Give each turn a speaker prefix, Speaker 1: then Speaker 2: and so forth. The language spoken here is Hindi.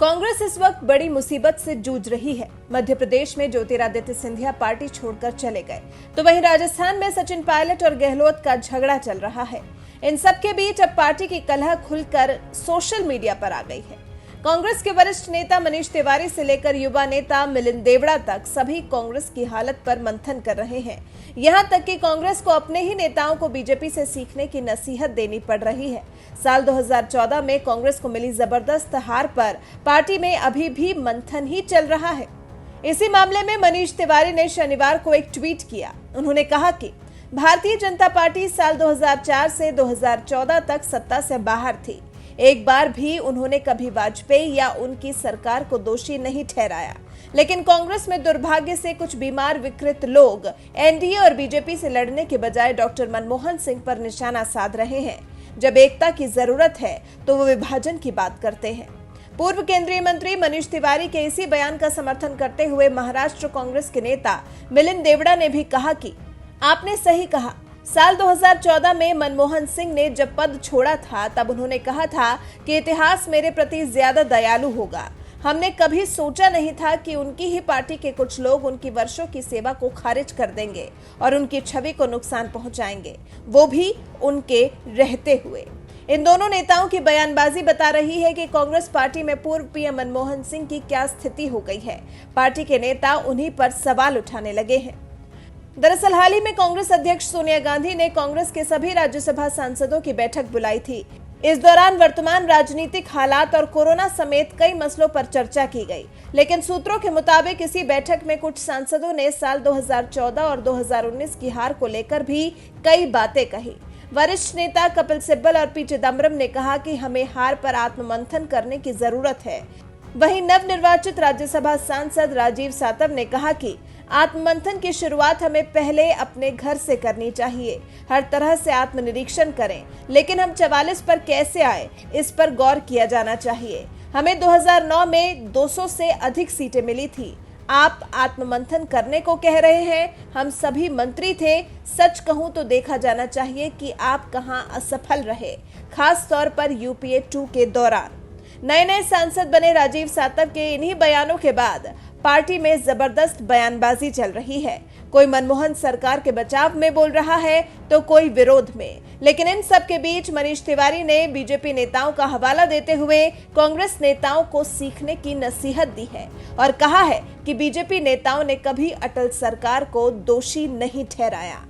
Speaker 1: कांग्रेस इस वक्त बड़ी मुसीबत से जूझ रही है। मध्य प्रदेश में ज्योतिरादित्य सिंधिया पार्टी छोड़कर चले गए, तो वहीं राजस्थान में सचिन पायलट और गहलोत का झगड़ा चल रहा है। इन सब के बीच अब पार्टी की कलह खुलकर सोशल मीडिया पर आ गई है। कांग्रेस के वरिष्ठ नेता मनीष तिवारी से लेकर युवा नेता मिलिंद देवड़ा तक सभी कांग्रेस की हालत पर मंथन कर रहे हैं। यहां तक कि कांग्रेस को अपने ही नेताओं को बीजेपी से सीखने की नसीहत देनी पड़ रही है। साल 2014 में कांग्रेस को मिली जबरदस्त हार पर पार्टी में अभी भी मंथन ही चल रहा है। इसी मामले में मनीष तिवारी ने शनिवार को एक ट्वीट किया। उन्होंने कहा कि भारतीय जनता पार्टी साल 2004 से 2014 तक सत्ता से बाहर थी। एक बार भी उन्होंने कभी वाजपेयी या उनकी सरकार को दोषी नहीं ठहराया, लेकिन कांग्रेस में दुर्भाग्य से कुछ बीमार विकृत लोग एनडीए और बीजेपी से लड़ने के बजाय डॉक्टर मनमोहन सिंह पर निशाना साध रहे हैं। जब एकता की जरूरत है तो वो विभाजन की बात करते हैं। पूर्व केंद्रीय मंत्री मनीष तिवारी के इसी बयान का समर्थन करते हुए महाराष्ट्र कांग्रेस के नेता मिलिंद देवड़ा ने भी कहा कि आपने सही कहा। साल 2014 में मनमोहन सिंह ने जब पद छोड़ा था तब उन्होंने कहा था कि इतिहास मेरे प्रति ज्यादा दयालु होगा। हमने कभी सोचा नहीं था कि उनकी ही पार्टी के कुछ लोग उनकी वर्षों की सेवा को खारिज कर देंगे और उनकी छवि को नुकसान पहुंचाएंगे, वो भी उनके रहते हुए। इन दोनों नेताओं की बयानबाजी बता रही है कि कांग्रेस पार्टी में पूर्व पीएम मनमोहन सिंह की क्या स्थिति हो गई है। पार्टी के नेता उन्हीं पर सवाल उठाने लगे हैं। दरअसल हाल ही में कांग्रेस अध्यक्ष सोनिया गांधी ने कांग्रेस के सभी राज्यसभा सांसदों की बैठक बुलाई थी। इस दौरान वर्तमान राजनीतिक हालात और कोरोना समेत कई मसलों पर चर्चा की गई, लेकिन सूत्रों के मुताबिक इसी बैठक में कुछ सांसदों ने साल 2014 और 2019 की हार को लेकर भी कई बातें कही। वरिष्ठ नेता कपिल सिब्बल और पी चिदम्बरम ने कहा कि हमें हार पर आत्ममंथन करने की जरूरत है। वहीं नवनिर्वाचित राज्यसभा सांसद राजीव सातव ने कहा कि आत्ममंथन की शुरुआत हमें पहले अपने घर से करनी चाहिए। हर तरह से आत्मनिरीक्षण करें, लेकिन हम 44 पर कैसे आए, इस पर गौर किया जाना चाहिए। हमें 2009 में 200 से अधिक सीटें मिली थी। आप आत्ममंथन करने को कह रहे हैं। हम सभी मंत्री थे। सच कहूं तो देखा जाना चाहिए कि आप कहां असफल रहे, खास तौर पर यूपीए 2 के दौरान। नए सांसद बने राजीव सातव के इन्हीं बयानों के बाद पार्टी में जबरदस्त बयानबाजी चल रही है। कोई मनमोहन सरकार के बचाव में बोल रहा है तो कोई विरोध में, लेकिन इन सब के बीच मनीष तिवारी ने बीजेपी नेताओं का हवाला देते हुए कांग्रेस नेताओं को सीखने की नसीहत दी है और कहा है कि बीजेपी नेताओं ने कभी अटल सरकार को दोषी नहीं ठहराया।